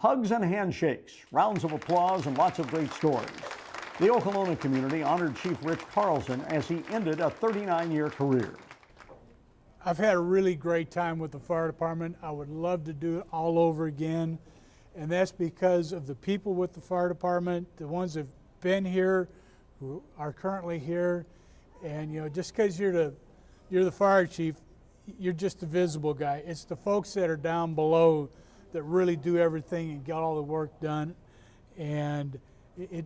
Hugs and handshakes, rounds of applause, and lots of great stories. The Okolona community honored Chief Rich Carlson as he ended a 39-year career. I've had a really great time with the fire department. I would love to do it all over again. And that's because of the people with the fire department, the ones that have been here, who are currently here. And just because you're the fire chief, you're just the visible guy. It's the folks that are down below that really do everything and get all the work done. And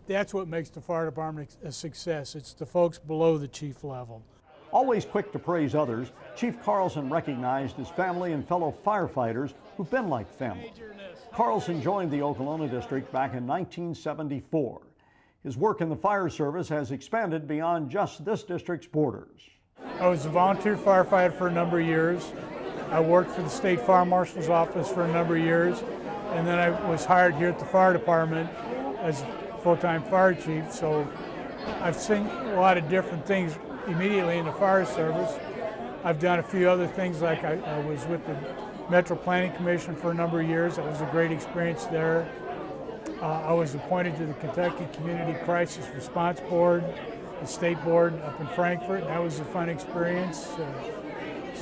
that's what makes the fire department a success. It's the folks below the chief level. Always quick to praise others, Chief Carlson recognized his family and fellow firefighters who've been like family. Carlson joined the Okolona District back in 1974. His work in the fire service has expanded beyond just this district's borders. I was a volunteer firefighter for a number of years. I worked for the State Fire Marshal's office for a number of years, and then I was hired here at the fire department as full-time fire chief. So I've seen a lot of different things immediately in the fire service. I've done a few other things, like I was with the Metro Planning Commission for a number of years. That was a great experience there. I was appointed to the Kentucky Community Crisis Response Board, the state board up in Frankfort. That was a fun experience.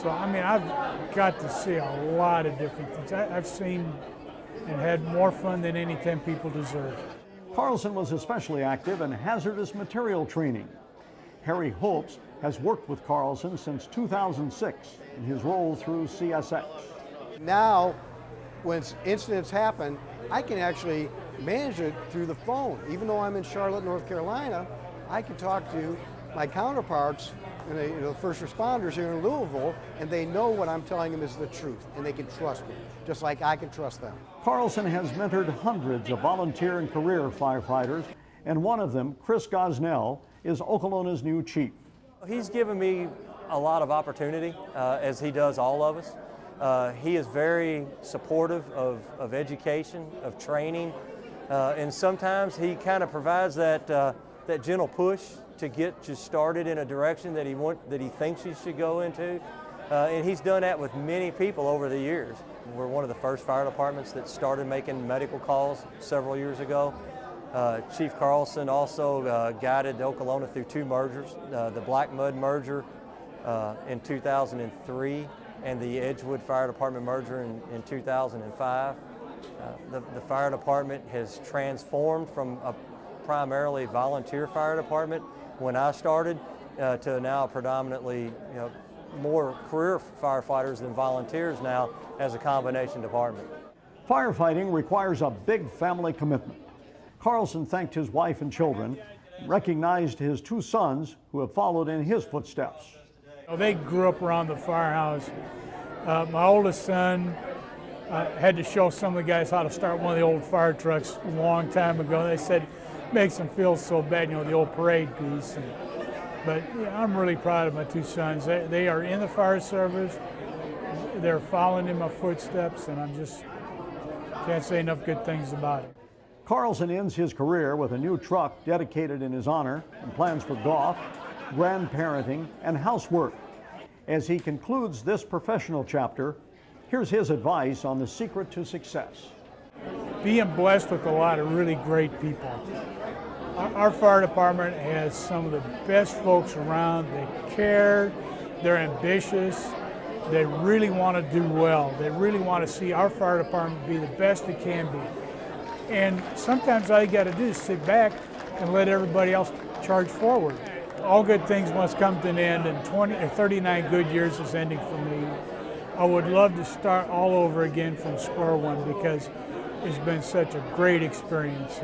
So I mean, I've got to see a lot of different things. I've seen and had more fun than any 10 people deserve. Carlson was especially active in hazardous material training. Harry Hopes has worked with Carlson since 2006 in his role through CSX. Now, when incidents happen, I can actually manage it through the phone. Even though I'm in Charlotte, North Carolina, I can talk to my counterparts and the first responders here in Louisville, and they know what I'm telling them is the truth, and they can trust me, just like I can trust them. Carlson has mentored hundreds of volunteer and career firefighters, and one of them, Chris Gosnell, is Okolona's new chief. He's given me a lot of opportunity, as he does all of us. He is very supportive of education, of training, and sometimes he kind of provides that gentle push to get you started in a direction that he thinks you should go into. And he's done that with many people over the years. We're one of the first fire departments that started making medical calls several years ago. Chief Carlson also guided Okolona through 2 mergers, the Black Mud merger in 2003 and the Edgewood Fire Department merger in 2005. The fire department has transformed from a primarily volunteer fire department when I started to now predominantly more career firefighters than volunteers now as a combination department. Firefighting requires a big family commitment. Carlson thanked his wife and children, recognized his 2 sons who have followed in his footsteps. They grew up around the firehouse. My oldest son had to show some of the guys how to start one of the old fire trucks a long time ago. They said it makes them feel so bad, the old parade piece. But I'm really proud of my 2 sons. They are in the fire service. They're following in my footsteps, and I'm just can't say enough good things about it. Carlson ends his career with a new truck dedicated in his honor and plans for golf, grandparenting, and housework. As he concludes this professional chapter, here's his advice on the secret to success. Being blessed with a lot of really great people. Our fire department has some of the best folks around. They care, they're ambitious, they really want to do well. They really want to see our fire department be the best it can be. And sometimes all you got to do is sit back and let everybody else charge forward. All good things must come to an end, and 39 good years is ending for me. I would love to start all over again from square one because it's been such a great experience.